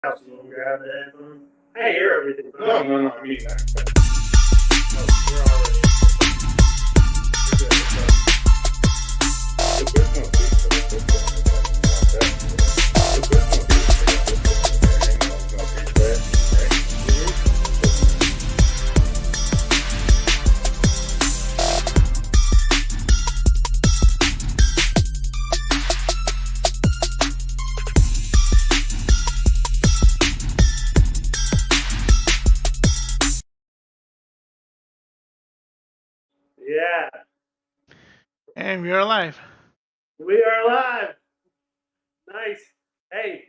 house when we grab the headphones. I hear everything. No, no, no. I mean that. Oh, we're already. We're good. There's no beat for the football. There's no beat for the football. There's no beat there, right? Yeah, And we're alive. we are live. Nice. Hey,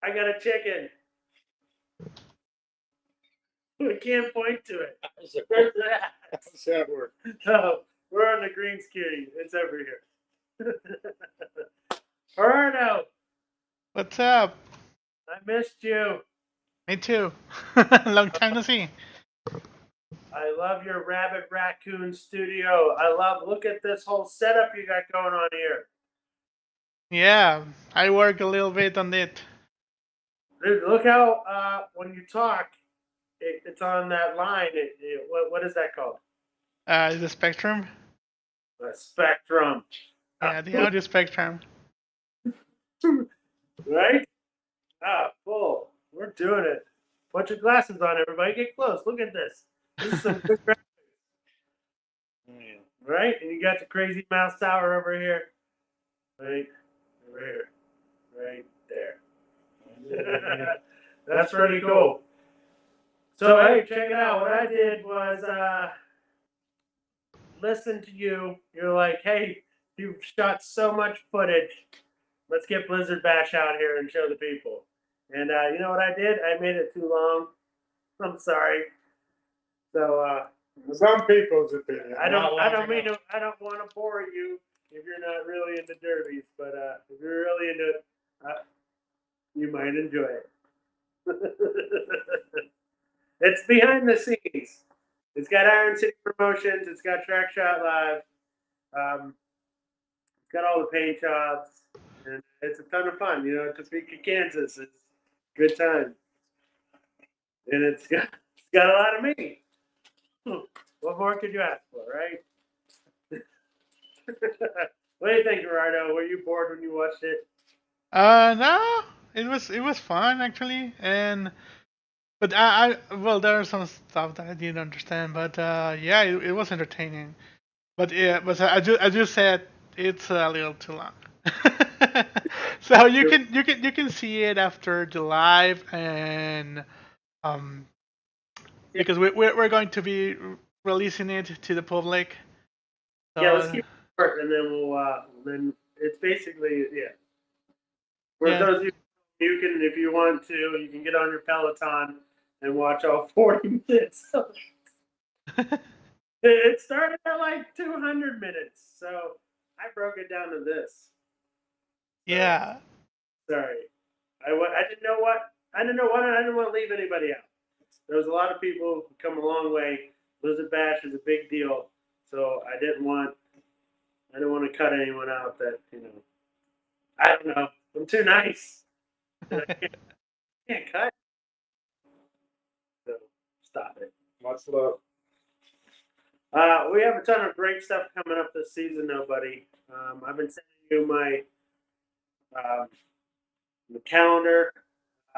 I got a chicken. We can't point to it. Where's that? How's that work? Oh, we're on the green screen. It's over here. Gerardo, What's up? I missed you. Me too. Long time no see. I love your rabbit raccoon studio. Look at this whole setup you got going on here. Yeah, I work a little bit on it. Dude, look how when you talk, it's on that line. What is that called? The spectrum. A spectrum. Yeah, the audio spectrum. Right? Ah, cool. We're doing it. Put your glasses on, everybody. Get close. Look at this. This is some good graphics. Right? And you got the crazy mouse tower over here. Right? Over here. Right there. That's pretty cool. So, hey, check it out. What I did was listen to you. You're like, hey, you've shot so much footage. Let's get Blizzard Bash out here and show the people. And you know what I did? I made it too long. I'm sorry. So Some people's opinion. I don't want to bore you if you're not really into derbies, but if you're really into it, you might enjoy it. It's behind the scenes. It's got Iron City Promotions. It's got Track Shot Live. It's got all the paint jobs, and it's a ton of fun. You know, Topeka, Kansas is a good time, and it's got a lot of me. What more could you ask for, right? What do you think, Gerardo? Were you bored when you watched it? No, it was fun actually, but well, there are some stuff that I didn't understand, but yeah, it was entertaining. But yeah, but as you said, it's a little too long. So you can see it after the live, and um because we're going to be releasing it to the public. So, Yeah, let's keep it short, and then then it's basically For yeah. those of you can, if you want to, you can get on your Peloton and watch all 40 minutes. It started at like 200 minutes, so I broke it down to this. Yeah. Sorry, I didn't know what I didn't know what I didn't want to leave anybody out. There was a lot of people who come a long way. Blizzard Bash is a big deal, so I didn't want to cut anyone out that I don't know. I'm too nice. I can't cut. So stop it. Much love. We have a ton of great stuff coming up this season, though, buddy. I've been sending you my the calendar.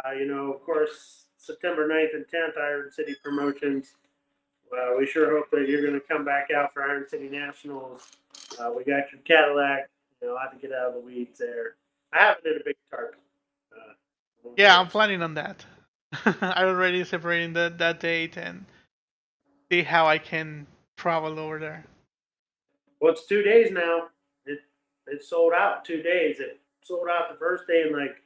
Of course, September 9th and 10th, Iron City Promotions. We sure hope that you're going to come back out for Iron City Nationals. We got your Cadillac. I have to get out of the weeds there. I haven't did a big target. Yeah, I'm planning on that. I'm already separating that date and see how I can travel over there. Well, it's 2 days now. It sold out 2 days. It sold out the first day in like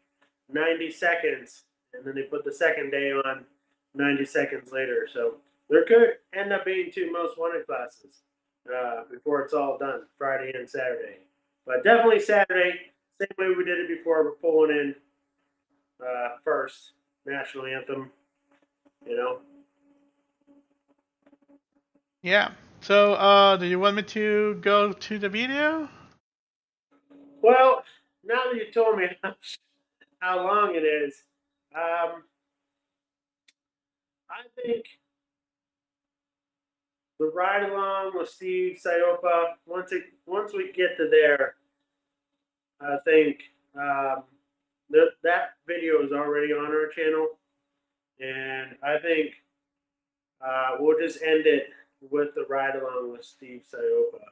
90 seconds, and then they put the second day on 90 seconds later. So there could end up being two most wanted classes before it's all done, Friday and Saturday. But definitely Saturday, same way we did it before. We're pulling in first national anthem. Yeah. So, do you want me to go to the video? Well, now that you told me how long it is, I think the ride along with Steve Siopa. Once we get to there, I think that video is already on our channel, and I think we'll just end it with the ride along with Steve Siopa.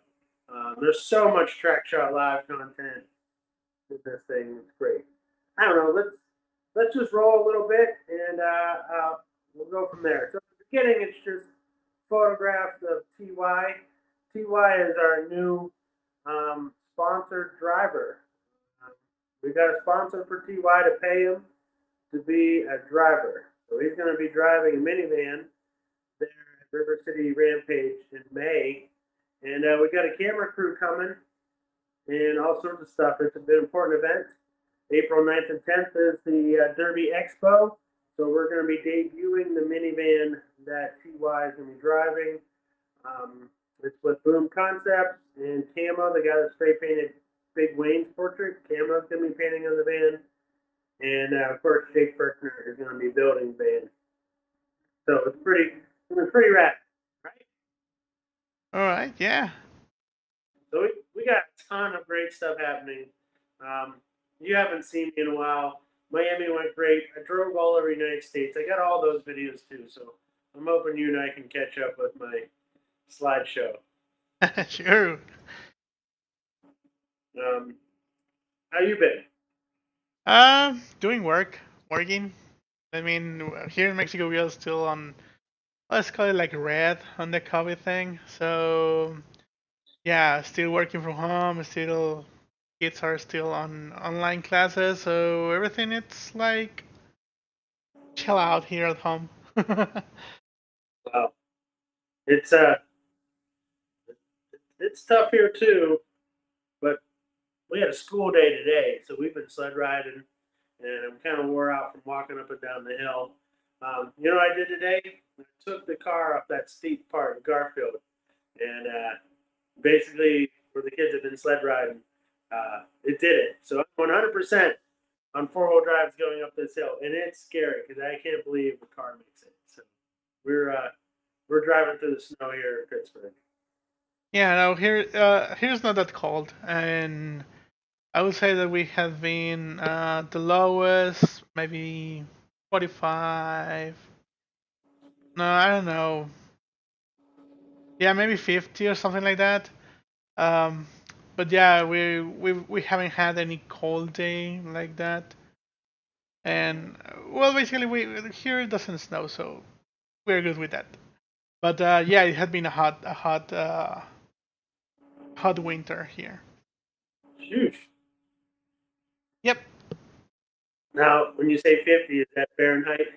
There's so much Track Shot Live content in this thing. It's great. I don't know. Let's just roll a little bit, and we'll go from there. So at the beginning, it's just photographs of TY. TY is our new sponsored driver. We got a sponsor for TY to pay him to be a driver. So he's going to be driving a minivan there at River City Rampage in May. And we got a camera crew coming and all sorts of stuff. It's an important event. April 9th and 10th is the Derby Expo. So we're going to be debuting the minivan that TY is going to be driving. It's with Boom Concepts and Camo, the guy that spray painted Big Wayne's portrait. Camo's going to be painting on the van. And of course, Jake Berkner is going to be building the van. So it's pretty rad, right? All right, yeah. So we got a ton of great stuff happening. You haven't seen me in a while. Miami went great. I drove all over the United States. I got all those videos too. So I'm hoping you and I can catch up with my slideshow. Sure. How you been? Doing working. I mean, here in Mexico, we are still on, let's call it like red on the COVID thing. So, yeah, still working from home. Still, kids are still on online classes. So everything it's like chill out here at home. Wow, it's tough here too, but we had a school day today, so we've been sled riding, and I'm kind of wore out from walking up and down the hill. You know what I did today? I took the car up that steep part in Garfield, and basically where the kids have been sled riding, it did it. So I'm 100% on four-wheel drives going up this hill, and it's scary because I can't believe the car makes it. So we're driving through the snow here in Pittsburgh. Yeah, no, here's not that cold, and I would say that we have been the lowest, maybe 45. No, I don't know. Yeah, maybe 50 or something like that. Um, but yeah, we haven't had any cold day like that. And well, basically, we here it doesn't snow, so we're good with that. But yeah, it had been hot winter here. Sheesh. Yep. Now, when you say 50, is that Fahrenheit?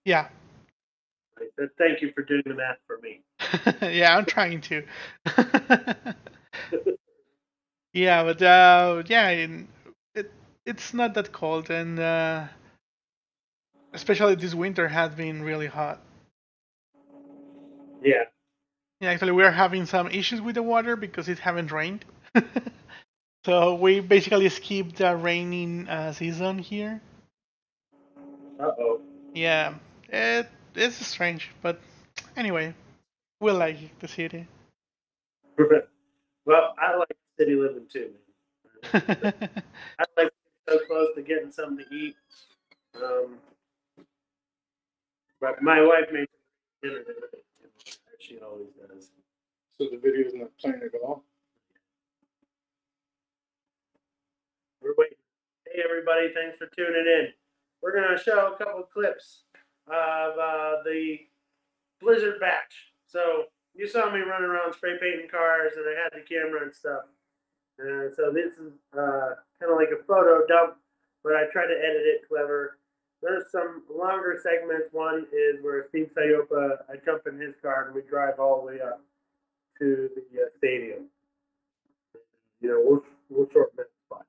Yeah. Thank you for doing the math for me. Yeah, I'm trying to. Yeah, but yeah, it's not that cold, and especially this winter has been really hot. Yeah. Yeah, actually, we're having some issues with the water because it haven't rained. So we basically skipped the raining season here. Uh-oh. Yeah, it's strange, but anyway, we like the city. Well, I like city living too, man. I like so close to getting something to eat. But my wife makes dinner tonight. She always does. So the video is not playing at all? We're waiting. Hey, everybody, thanks for tuning in. We're going to show a couple clips of the Blizzard batch. So you saw me running around spray painting cars, and I had the camera and stuff. So this is kind of like a photo dump, but I tried to edit it clever. There's some longer segments. One is where Steve Siopa, I jump in his car and we drive all the way up to the stadium. You know, we'll shorten that spot.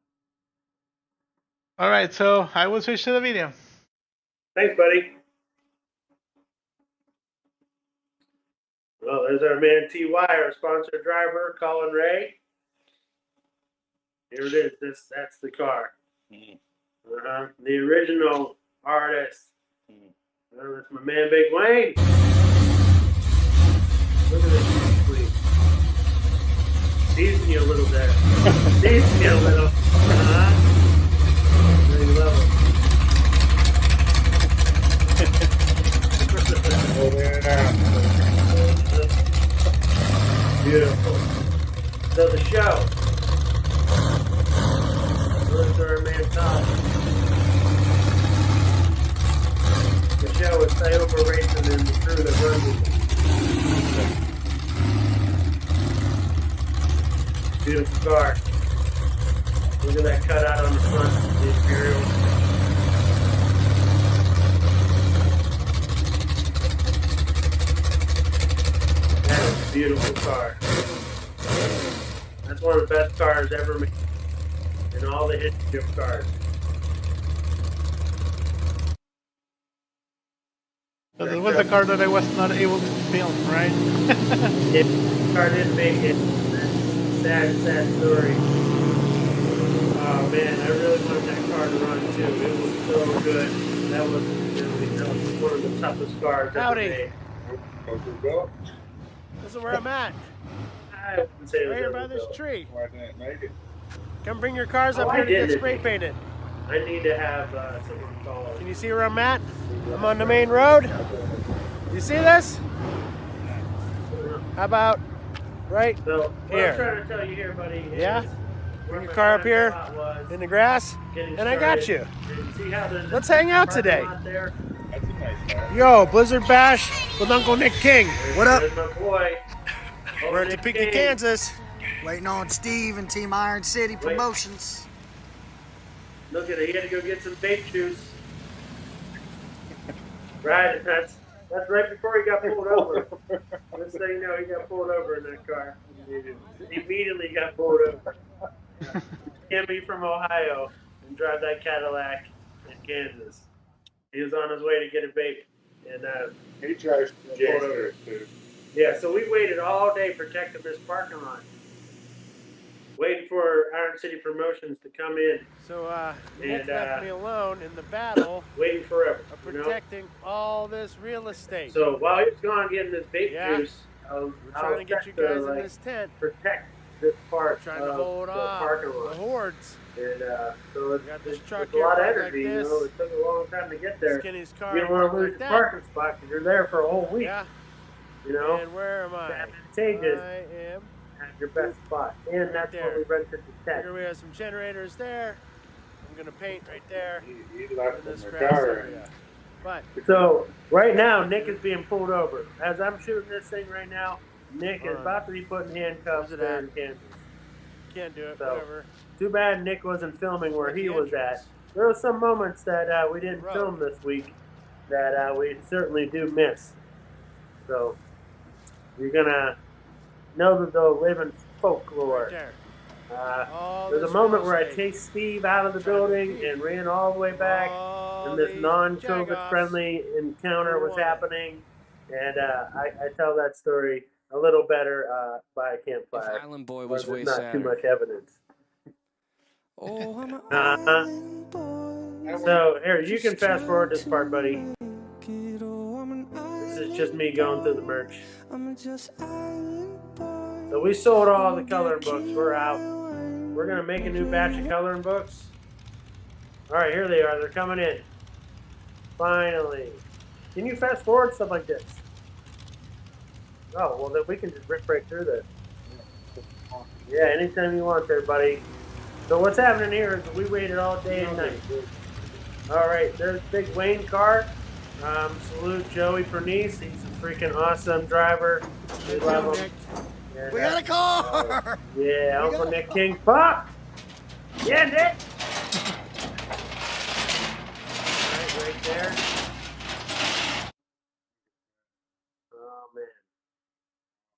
All right, so I will switch to the video. Thanks, buddy. Well, there's our man TY, our sponsored driver, Colin Ray. Here it is. That's the car. The original artist. Mhm. Oh, that's my man, Big Wayne. Look at this sweet. Season you a little there. Season you a little. Really love it. Hold in and out. Beautiful. So the show. Where's our man Todd? The show is Sayover Racing and the crew that runs it. Beautiful car. Look at that cutout on the front of the Imperial. That is a beautiful car. That's one of the best cars ever made in all the history of cars. So this was a car that I was not able to film, right? If the car didn't make it, that's a sad story. Oh man, I really wanted that car to run too. It was so good. That was one of the toughest cars ever Howdy. made. Go through Bill. This is where I'm at. I wouldn't say it was Right here ever by this built. tree. Why didn't it make it? Come bring your cars Oh, up I here to get did. spray painted. I need to have someone call. Can you see where I'm at? I'm on the main road. You see this? How about right So what Here. I'm trying to tell you here, buddy, is Yeah? where Bring your my car up time here spot was in the grass? getting And I got started. you. And see how there's a Let's hang out parking today. lot there? That's a nice car. Yo, Blizzard Bash with Uncle Nick King. What up? There's my boy. We're at Nick Topeka, King. Kansas. Waiting on Steve and Team Iron City Promotions. Look at it. He had to go get some vape juice. Right. That's right before he got pulled over. Just so you know, he got pulled over in that car. He immediately got pulled over. Can't be from Ohio and drive that Cadillac in Kansas. He was on his way to get a vape, and He tries to Pulled jam over. it too. yeah. So we waited all day protecting this parking lot, waiting for Iron City Promotions to come in, So Nick And, left me alone in the battle waiting forever. of You know? protecting all this real estate. So while he was gone getting this vape Yeah. juice, I was We're trying to get you set guys in like, this tent. protect this part Trying of to hold the off parking the lot. hordes. And so We got this it's truck a lot of here like energy. You this. know, it took a long time to get there. Skinny's car You don't want to lose like your that. parking spot because you're there for a whole week. Yeah. You know, And where am I? advantageous I am. at your best spot, and that's there. when we rented the tent. Here we have some generators there. I'm gonna paint right there He left in in this the grass car. area. But So right now, Nick is being pulled over. As I'm shooting this thing right now, Nick is Hold on. about to be put in handcuffs Where's it there at? in Kansas. can't do it. So, Whatever. Too bad Nick wasn't filming where Where's he the was at. entrance? There were some moments that we didn't Road. film this week that we certainly do miss. So you're gonna know the living folklore. Right there. There's a this moment real where I estate. chased Steve out of the Trying to building feed and ran all the way back, All and this these non-COVID jagoffs. friendly encounter was want it. happening. And I tell that story a little better by a If campfire. Island Boy where was there's way not too sadder. much evidence. Oh, I'm an Uh-huh. island boy. So here, you can fast forward this part, buddy. Make it, oh, I'm an This is island just me going through the merch. I'm just island boy. So we sold all the coloring books. We're out. We're gonna make a new batch of coloring books. All right, here they are. They're coming in. Finally. Can you fast forward stuff like this? Oh, well then we can just rip right through this. Yeah, anytime you want there, buddy. So what's happening here is we waited all day and night. All right, there's Big Wayne car. Salute Joey Pernice. He's a freaking awesome driver. We love him. And, We got a car! yeah, Uncle Nick King. Pop! Yeah, Nick! Right there. Oh, man.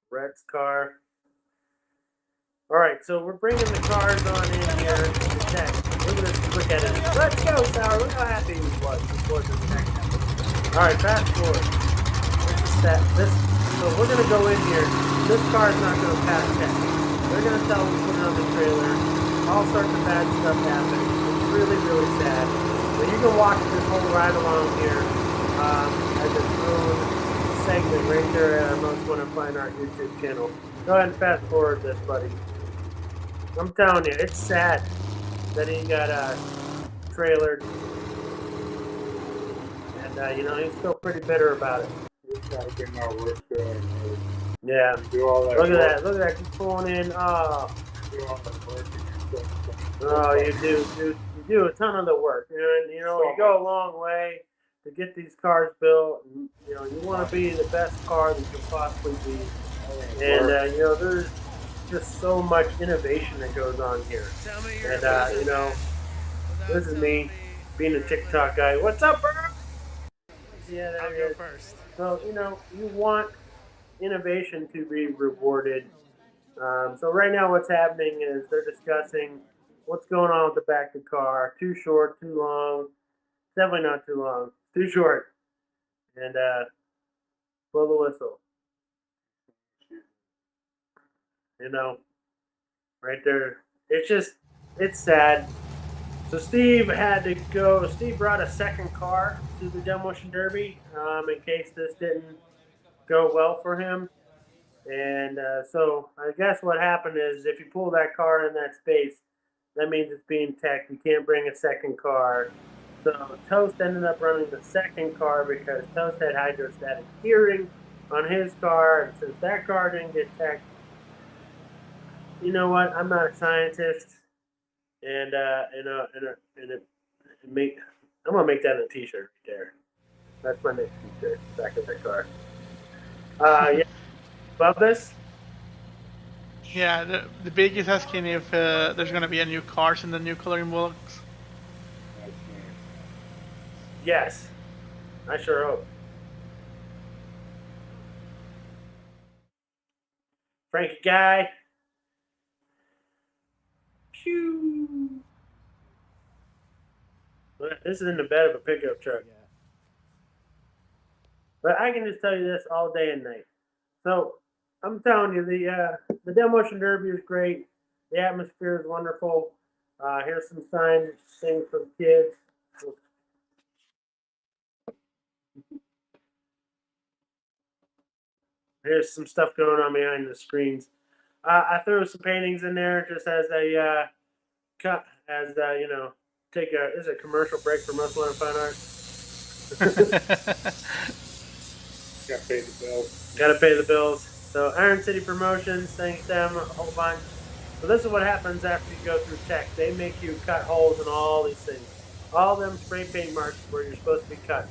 Rhett's car. All right, so we're bringing the cars on in here to check. Look at this. Look at it. Let's go, Sour. Look how happy he was before this next happened. All right, fast forward. So we're going to go in here. This car's not going to pass test. They're going to tell us to put it on the trailer. All sorts of bad stuff happened. It's really, really sad. But you can watch this whole ride along here as its own segment right there at our Most Wanted Fine Art YouTube channel. Go ahead and fast forward this, buddy. I'm telling you, it's sad that he got trailered. And, he's still pretty bitter about it. Just gotta get my work done. Yeah. You do all that Look at work, that. Look at that. Just pulling in. Oh, you do all that work, and you're oh, you do a ton of the work. And, you go a long way to get these cars built. And, you want to be the best car that you can possibly be. And, there's just so much innovation that goes on here. And, this is me being a TikTok guy. What's up, bro? Yeah, I'll there go it is. first. So, you want innovation to be rewarded. So right now what's happening is they're discussing what's going on with the back of the car. Too short, too long. Definitely not too long. Too short. And blow the whistle. Right there. It's sad. So Steve brought a second car to the Demolition Derby in case this didn't go well for him. And so I guess what happened is if you pull that car in that space, that means it's being teched. You can't bring a second car. So Toast ended up running the second car because Toast had hydrostatic steering on his car. And since that car didn't get teched, you know what? I'm not a scientist. And I'm gonna make that a T-shirt right there. That's my next T-shirt. Back of that car. Yeah. Love this. Yeah, the big is asking if there's gonna be a new cars in the new coloring books. That's nice. Yes, I sure hope. Frankie Guy. Phew. This is in the bed of a pickup truck. But I can just tell you this all day and night. So I'm telling you, the Demolition Derby is great. The atmosphere is wonderful. Here's some signs, things for the kids. Here's some stuff going on behind the screens. I threw some paintings in there just as a cut, take a commercial break for Most Wanted Fine Art. Gotta pay the bills. Got to pay the bills. So Iron City Promotions, thanks them a whole bunch. So this is what happens after you go through tech. They make you cut holes in all these things. All them spray paint marks where you're supposed to be cut.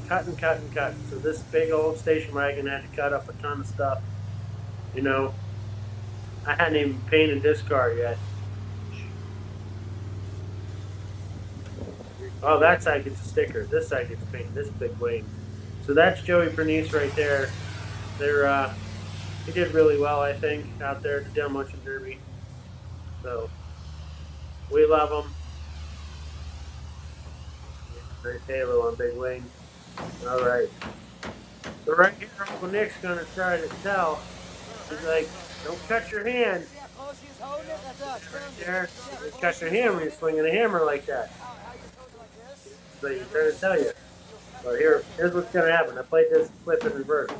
Cut and cut and cut. So this big old station wagon had to cut up a ton of stuff. I hadn't even painted this car yet. Oh, that side gets a sticker. This side gets painted. This big wave. So that's Joey Bernice right there. He did really well, I think, out there at the Demolition Derby. So we love him. Nice halo on Big Wayne. All right. So right here, Uncle Nick's gonna try to tell. He's like, "Don't cut your hand." Right there, you cut your hand when you're swinging a hammer like that. So he's trying to tell you. So here's what's gonna happen. I played this clip in reverse.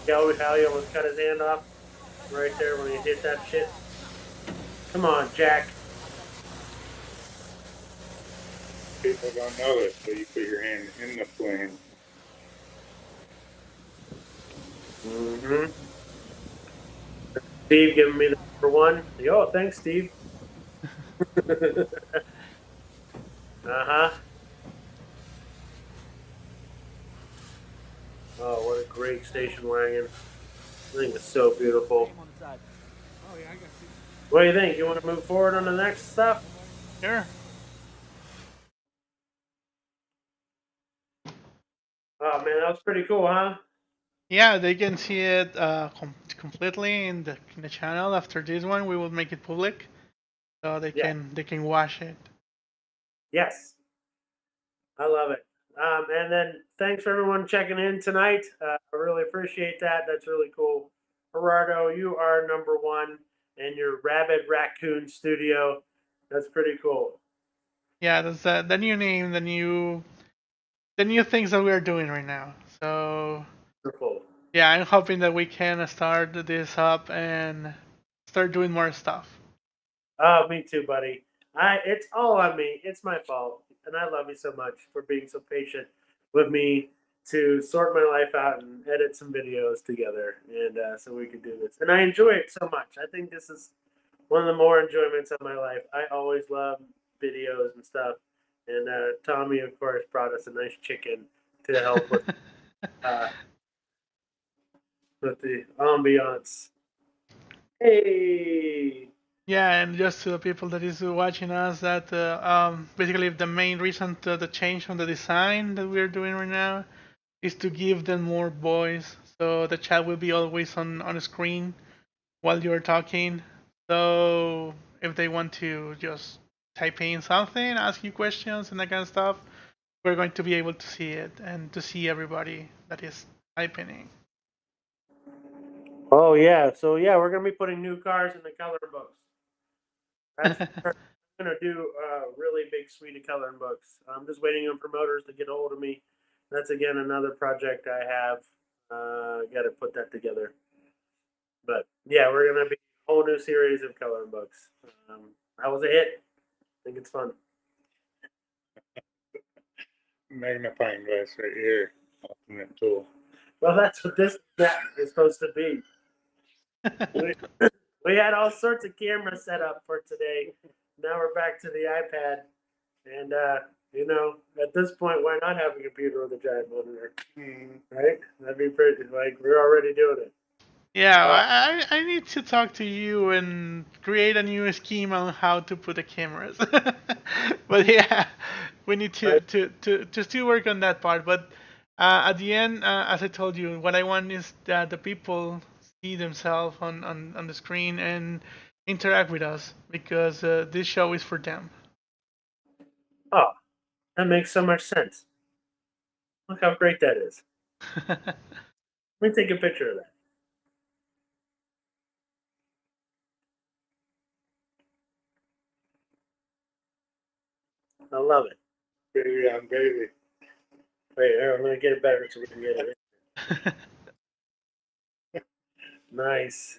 How he almost cut his hand off right there when he hit that shit. Come on, Jack. People don't know this, so you put your hand in the flame. Mm-hmm. Steve giving me the number one. Oh, thanks, Steve. Uh-huh. Oh, what a great station wagon. I think it's so beautiful. What do you think? You want to move forward on the next stuff? Sure. Oh, man, that was pretty cool, huh? Yeah, they can see it completely in the channel. After this one, we will make it public, so they can watch it. Yes. I love it. And then thanks for everyone checking in tonight. I really appreciate that. That's really cool. Gerardo, you are number one in your Rabid Raccoon studio. That's pretty cool. Yeah, that's the new name, the new things that we are doing right now. So Wonderful. yeah, I'm hoping that we can start this up and start doing more stuff. Oh, me too, buddy. It's all on me. It's my fault, and I love you so much for being so patient with me to sort my life out and edit some videos together, and so we could do this. And I enjoy it so much. I think this is one of the more enjoyments of my life. I always love videos and stuff. And Tommy, of course, brought us a nice chicken to help uh, with the ambiance. Hey. Yeah, and just to the people that is watching us, that basically the main reason to the change on the design that we're doing right now is to give them more voice. So the chat will be always on the screen while you're talking. So if they want to just type in something, ask you questions and that kind of stuff, we're going to be able to see it and to see everybody that is typing in. Oh yeah. So yeah, we're gonna be putting new cars in the color books. That's I'm gonna do a really big suite of coloring books. I'm just waiting on promoters to get a hold of me. That's again another project I have. Got to put that together. But yeah, we're gonna be a whole new series of coloring books. That was a hit. I think it's fun. Magnifying glass right here. Ultimate tool. Well, that's what this that is supposed to be. We had all sorts of cameras set up for today. Now we're back to the iPad, and at this point, why not have a computer with a giant monitor? Right? That'd be pretty. Like we're already doing it. Yeah, Uh, I need to talk to you and create a new scheme on how to put the cameras. But yeah, we need I, to still work on that part. But at the end, as I told you, what I want is that the people see themselves on the screen and interact with us because this show is for them. oh, that makes so much sense. Look how great that is. Let me take a picture of that. I love it. Baby on baby. Wait, here, let me get it better so we can get it. Nice.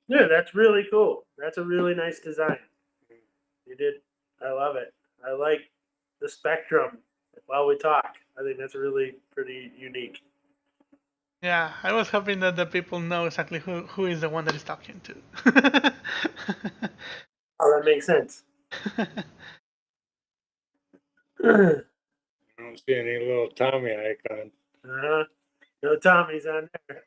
Yeah, that's really cool. That's a really nice design. You did. I love it. I like the spectrum while we talk. I think that's really pretty unique. Yeah, I was hoping that the people know exactly who is the one that is talking to. Oh, that makes sense. uh-huh. I don't see any little Tommy icon. No Tommy's on there.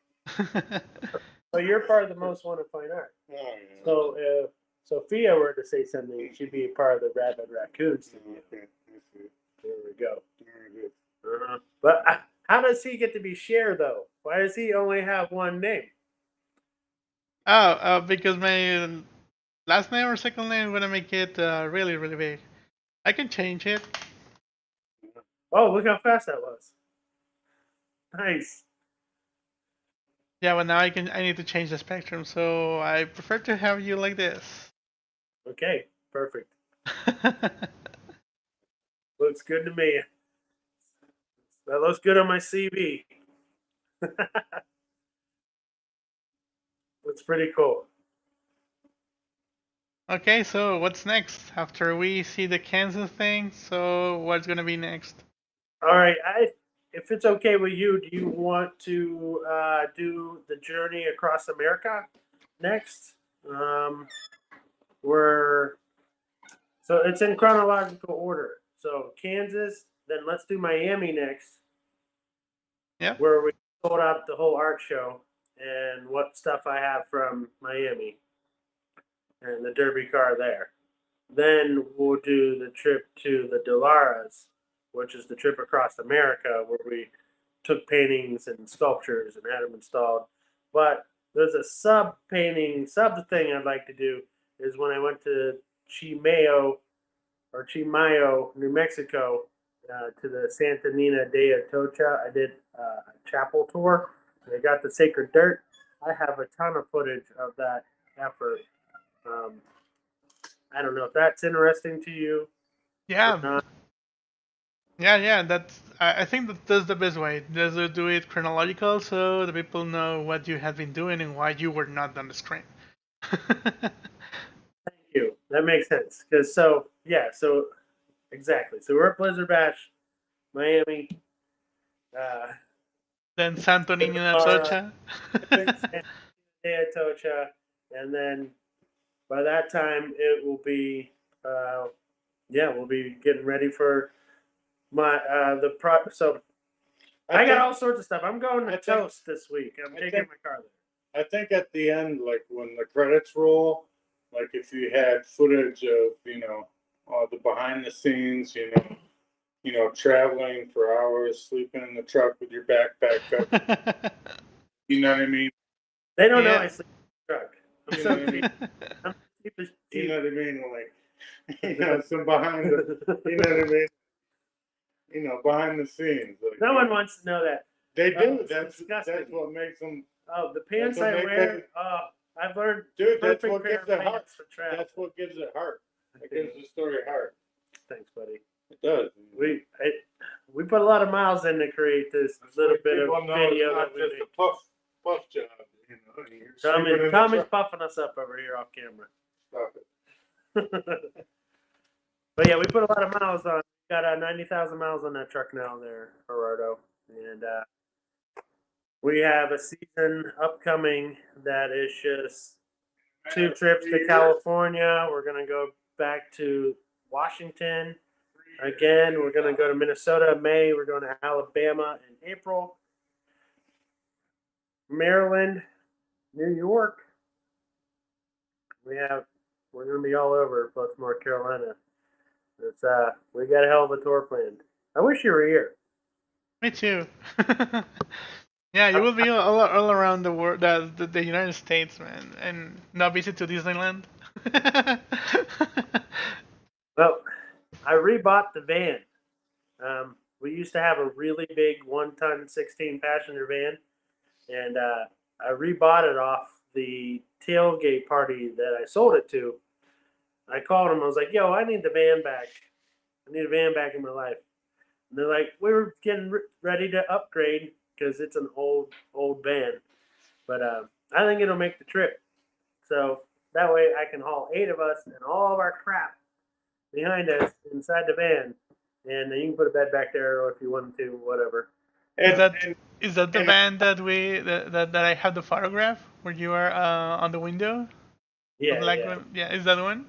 But you're part of the most wanted fine art. Oh, yeah. So if Sophia were to say something, she'd be a part of the Rabbit Raccoons. Okay. Let's see. There we go. Very good. But how does he get to be Cher though? Why does he only have one name? Because my last name or second name gonna make it really really big. I can change it. Oh, look how fast that was. Nice. Yeah, but now I need to change the spectrum, so I prefer to have you like this. Okay, perfect. Looks good to me. That looks good on my CV. Looks pretty cool. Okay, so what's next after we see the Kansas thing? So what's gonna be next? All right, if it's okay with you, do you want to do the journey across America next? We're so it's in chronological order. So Kansas, then let's do Miami next, Yeah. where we sold out the whole art show and what stuff I have from Miami and the Derby car there. Then we'll do the trip to the Delaras, which is the trip across America where we took paintings and sculptures and had them installed. But there's a sub thing I'd like to do is when I went to Chimayo, New Mexico, to the Santa Nina de Atocha. I did a chapel tour. I got the sacred dirt. I have a ton of footage of that effort. I don't know if that's interesting to you. Yeah, Not- yeah. I think that's the best way. Just to do it chronological, so the people know what you have been doing and why you were not on the screen. Thank you. That makes sense. So exactly. So we're at Blizzard Bash, Miami. Uh, Then Santo Niño de tomorrow, Atocha. Day Atocha, and then by that time it will be, we'll be getting ready for my So I got all sorts of stuff. I'm going to Toast this week. I'm taking my car there. I think at the end, like when the credits roll, like if you had footage of, the behind the scenes, traveling for hours, sleeping in the truck with your backpack up, you know what I mean? They don't know Yeah. I sleep in the truck. I'm You so know what I mean? cheap. I'm cheap as You cheap. know what I mean? Like, some behind the, you know what I mean? Behind the scenes. Like, No one wants to know that. They do. It's That's disgusting. what makes them. Oh, the pants what I makes wear. it- Oh, I've learned Dude, that's perfect what pair gives of it heart. pants for travel. That's what gives it heart. It gives the story heart. Thanks, buddy. It does. We put a lot of miles in to create this little bit of video that we just make. a puff job. You're sleeping in the Tommy's truck. puffing us up over here off camera. Stop it. But yeah, we put a lot of miles on. Got 90,000 miles on that truck now there, Gerardo. And we have a season upcoming that is just 2 trips to California. We're going to go back to Washington. Again, we're going to go to Minnesota in May. We're going to Alabama in April. Maryland, New York. We're going to be all over, plus North Carolina. We got a hell of a tour planned. I wish you were here. Me too. Yeah, you will be all around the world, the United States, man, and not visit to Disneyland. Well, I rebought the van. We used to have a really big 1-ton, 16-passenger van, and I rebought it off the tailgate party that I sold it to. I called them. I was like, "Yo, I need the van back. I need a van back in my life." And they're like, "We were getting ready to upgrade because it's an old van, but I think it'll make the trip. So that way I can haul 8 of us and all of our crap behind us inside the van, and you can put a bed back there, or if you want to, whatever." Is that the van that I have the photograph where you are on the window? Yeah, The black yeah, one? Yeah, is that the one?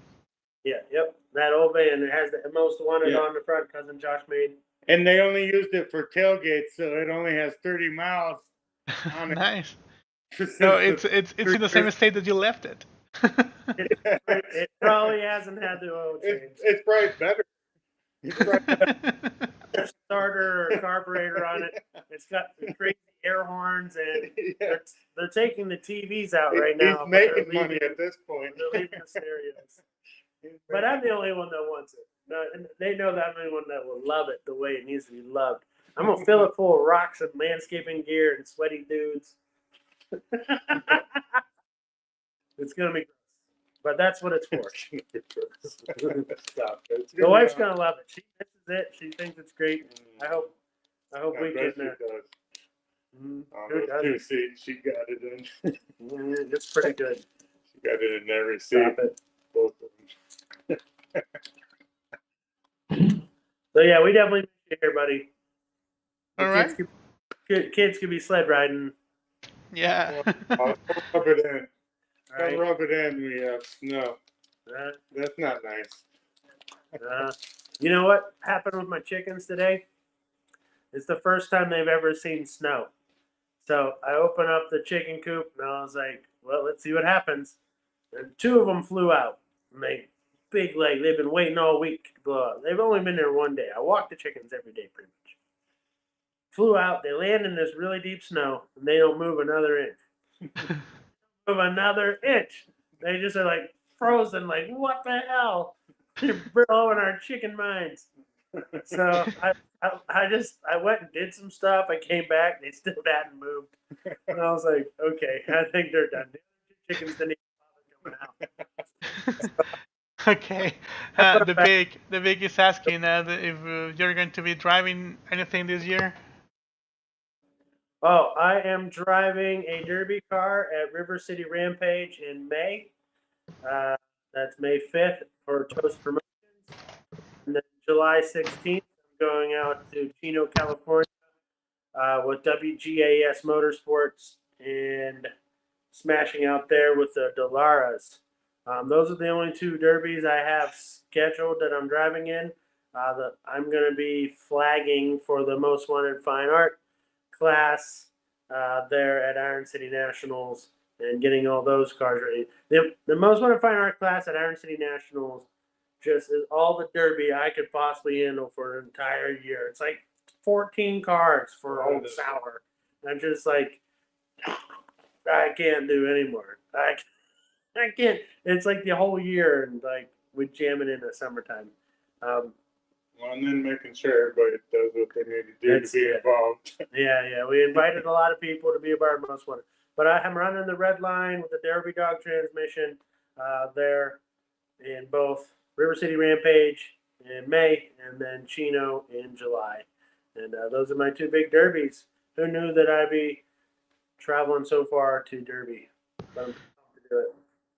yeah, yep. That old van. It has the most wanted Yeah. on the front. Cousin Josh made. And they only used it for tailgates, so it only has 30 miles on it. Nice. Since No, the- it's in the same state that you left it. It probably hasn't had the oil change. it's probably better. It's probably better. Starter or carburetor on it. It's got crazy air horns, and Yeah. they're taking the TVs out right now. He's but they're making money leaving- at this point. They're leaving the stereos. But I'm the only one that wants it. No, and they know that I'm the only one that will love it the way it needs to be loved. I'm gonna fill it full of rocks and landscaping gear and sweaty dudes. It's gonna be gross, but that's what it's for. Stop. It's The wife's gonna love it. She misses it. She thinks it's great. I hope we can. She does. Mm, On who those doesn't? 2 seats, she got it in. It's pretty good. She got it in every seat. Stop it. Both of them. So yeah, we definitely miss you here, buddy. All right. Kids could be sled riding. Yeah. Don't rub it in. All right. Don't rub it in. We have snow. Uh, That's not nice. you know what happened with my chickens today? It's the first time they've ever seen snow. So I opened up the chicken coop and I was like, well, let's see what happens. And 2 of them flew out. And big leg. They've been waiting all week to blow out. They've only been there one day. I walk the chickens every day pretty much. Flew out. They land in this really deep snow and they don't move another inch. Move another inch. They just are like frozen, like, what the hell? You're blowing our chicken minds. So I went and did some stuff. I came back, they still hadn't moved. And I was like, okay, I think they're done. The chickens didn't even bother coming out. Okay. That's what I'm The big is asking if you're going to be driving anything this year. Oh, I am driving a derby car at River City Rampage in May. Uh, that's May 5th for Toast Promotions. And then July 16th, I'm going out to Chino, California with WGAS Motorsports and smashing out there with the Delaras. Those are the only two derbies I have scheduled that I'm driving in. I'm going to be flagging for the Most Wanted Fine Art class there at Iron City Nationals and getting all those cars ready. The Most Wanted Fine Art class at Iron City Nationals just is all the derby I could possibly handle for an entire year. It's like 14 cars for Old Sour. And I'm just like, I can't do anymore. I can't. It's like the whole year, and like we jam it in the summertime. Um, Well, and then making sure everybody does what they need to do to That's be it. involved. yeah. We invited a lot of people to be a part of Most Wanted, but I'm running the red line with the Derby Dog transmission there in both River City Rampage in May and then Chino in July, and those are my two big derbies. Who knew that I'd be traveling so far to Derby? But I'm pumped to do it.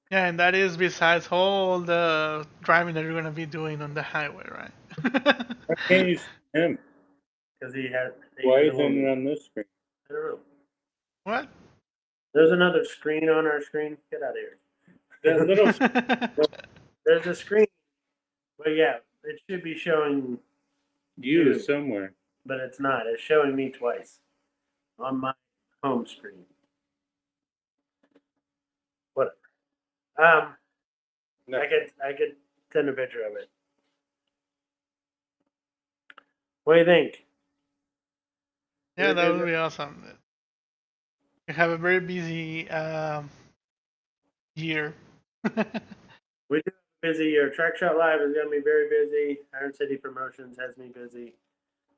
Yeah, and that is besides all the driving that you're gonna be doing on the highway, right? Why can't you see him? Because he had. Why isn't it on this screen? I don't know. What? There's another screen on our screen. Get out of here. That little There's a screen, but yeah, it should be showing, you somewhere. but it's not. It's showing me twice on my home screen. Whatever. No. I could send a picture of it. What do you think? Yeah, that would be awesome. You have a very busy year. We do have a busy year. Track Shot Live is going to be very busy. Iron City Promotions has me busy.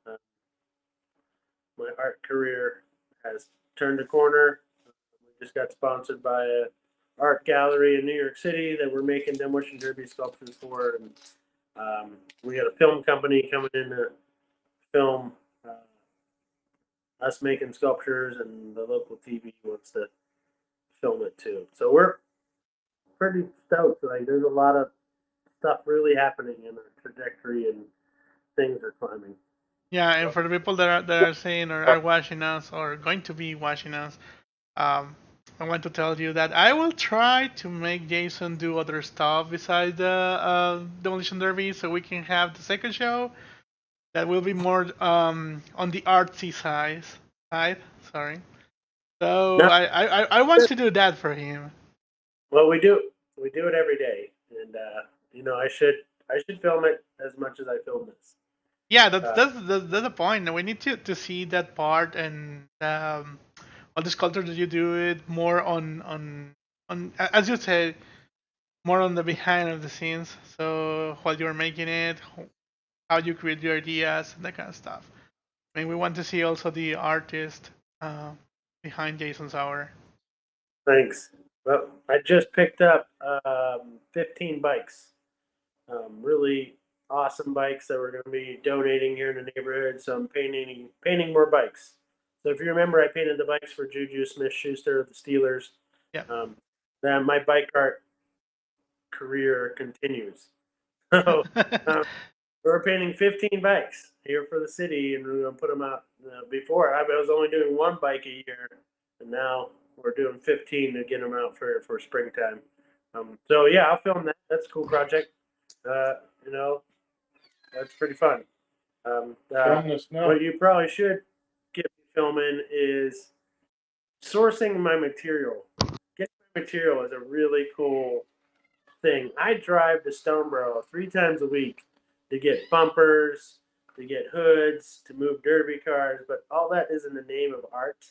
My art career has turned a corner. We just got sponsored by a art gallery in New York City that we're making Demolition Derby sculptures for, and we got a film company coming in to film us making sculptures, and the local TV wants to film it too. So we're pretty stoked. Like there's a lot of stuff really happening in our trajectory, and things are climbing. Yeah, and for the people that are saying or are watching us or going to be watching us, um, I want to tell you that I will try to make Jason do other stuff besides the Demolition Derby, so we can have the second show that will be more on the artsy side. Sorry. So No. I want to do that for him. Well, we do it every day, and I should film it as much as I film this. Yeah, that's the point. We need to see that part and all the sculptures that you do it more on as you said, more on the behind of the scenes. So while you're making it, how you create your ideas and that kind of stuff. I mean, we want to see also the artist behind Jason's hour. Thanks. Well, I just picked up 15 bikes, really awesome bikes that we're going to be donating here in the neighborhood. So I'm painting more bikes. So if you remember, I painted the bikes for Juju Smith-Schuster of the Steelers. Yeah. Then my bike art career continues. So we're painting 15 bikes here for the city, and we're going to put them out. Before I was only doing one bike a year, and now we're doing 15 to get them out for springtime. So yeah, I'll film that. That's a cool project. That's pretty fun. From the snow. What you probably should get me filming is sourcing my material. Getting my material is a really cool thing. I drive to Stoneboro 3 times a week to get bumpers, to get hoods, to move derby cars, but all that is in the name of art.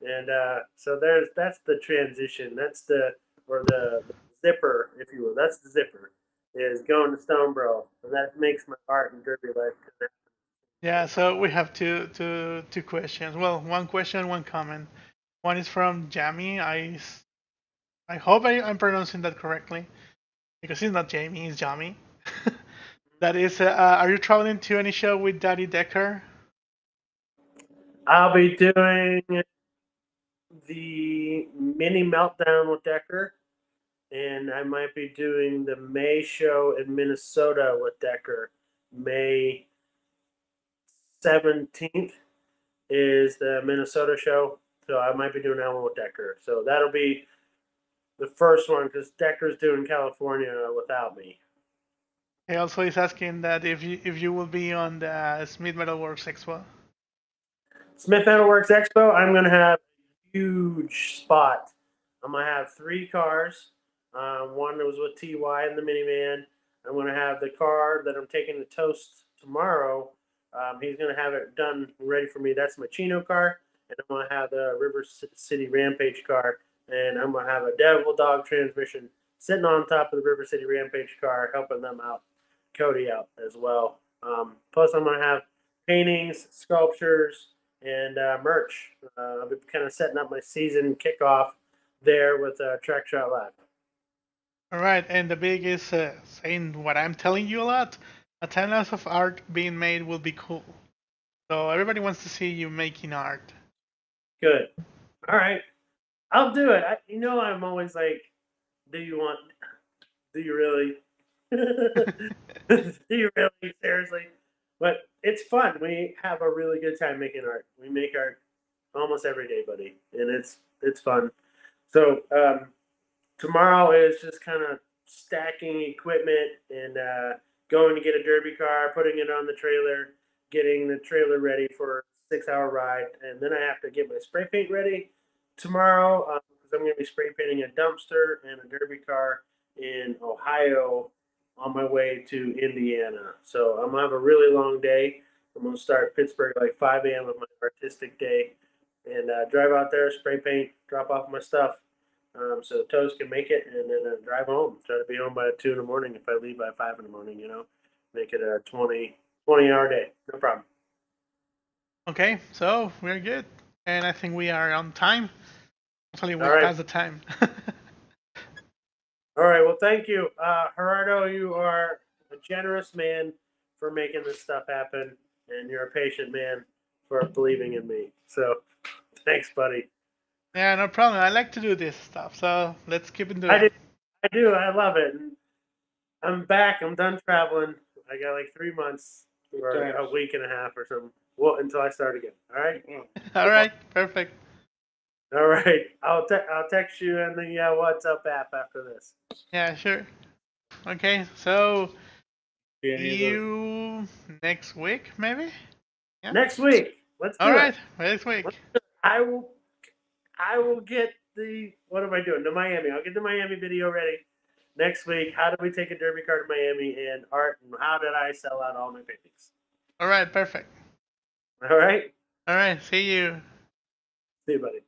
And so that's the transition. That's the zipper, if you will. That's the zipper. Is going to Stoneboro, and that makes my art and derby life connect. Yeah, so we have two questions. Well, one question, one comment. One is from Jamie. I hope I'm pronouncing that correctly. because he's not Jamie, he's Jamie. That is, are you traveling to any show with Daddy Decker? I'll be doing the mini meltdown with Decker, and I might be doing the May show in Minnesota with Decker. May 17th is the Minnesota show, so I might be doing that one with Decker. So that'll be the first one because Decker's doing California without me. He also is asking that if you will be on the Smith Metalworks Expo. Smith Metalworks Expo, I'm going to have a huge spot. I'm going to have 3 cars. One that was with TY in the minivan. I'm going to have the car that I'm taking to Toast tomorrow. He's going to have it done ready for me. That's my Chino car. And I'm going to have the River City Rampage car. And I'm going to have a Devil Dog transmission sitting on top of the River City Rampage car, helping them out, Cody out as well. Plus, I'm going to have paintings, sculptures, and merch. I'll be kind of setting up my season kickoff there with Track Shot Live. All right, and the big is saying what I'm telling you a lot. A timelapse of art being made will be cool. So everybody wants to see you making art. Good. All right. I'll do it. I'm always like, do you really? Do you really? Seriously? But it's fun. We have a really good time making art. We make art almost every day, buddy, and it's fun. So tomorrow is just kind of stacking equipment and going to get a derby car, putting it on the trailer, getting the trailer ready for a 6-hour ride, and then I have to get my spray paint ready tomorrow because I'm going to be spray painting a dumpster and a derby car in Ohio on my way to Indiana. So I'm gonna have a really long day. I'm gonna start Pittsburgh at like 5 a.m. with my artistic day, and drive out there, spray paint, drop off my stuff, so Toast can make it, and then drive home. Try to be home by 2 in the morning. If I leave by 5 in the morning, make it a 20-hour day. No problem. Okay, so we're good, and I think we are on time. Actually, we All right. passed the time. All right. Well, thank you, Gerardo. You are a generous man for making this stuff happen, and you're a patient man for believing in me. So, thanks, buddy. Yeah, no problem. I like to do this stuff, so let's keep it doing. I do. I love it. And I'm back. I'm done traveling. I got like 3 months or a week and a half or something. Well, until I start again. All right. All right, perfect. All right. I'll text you and the WhatsApp app after this. Yeah, sure. Okay, so Yeah, you next week, maybe? Yeah. Next week. Let's do All it. right, next week. I will get what am I doing? The Miami. I'll get the Miami video ready next week. How did we take a derby car to Miami and art, and how did I sell out all my paintings? All right, perfect. All right. All right, see you. See you, buddy.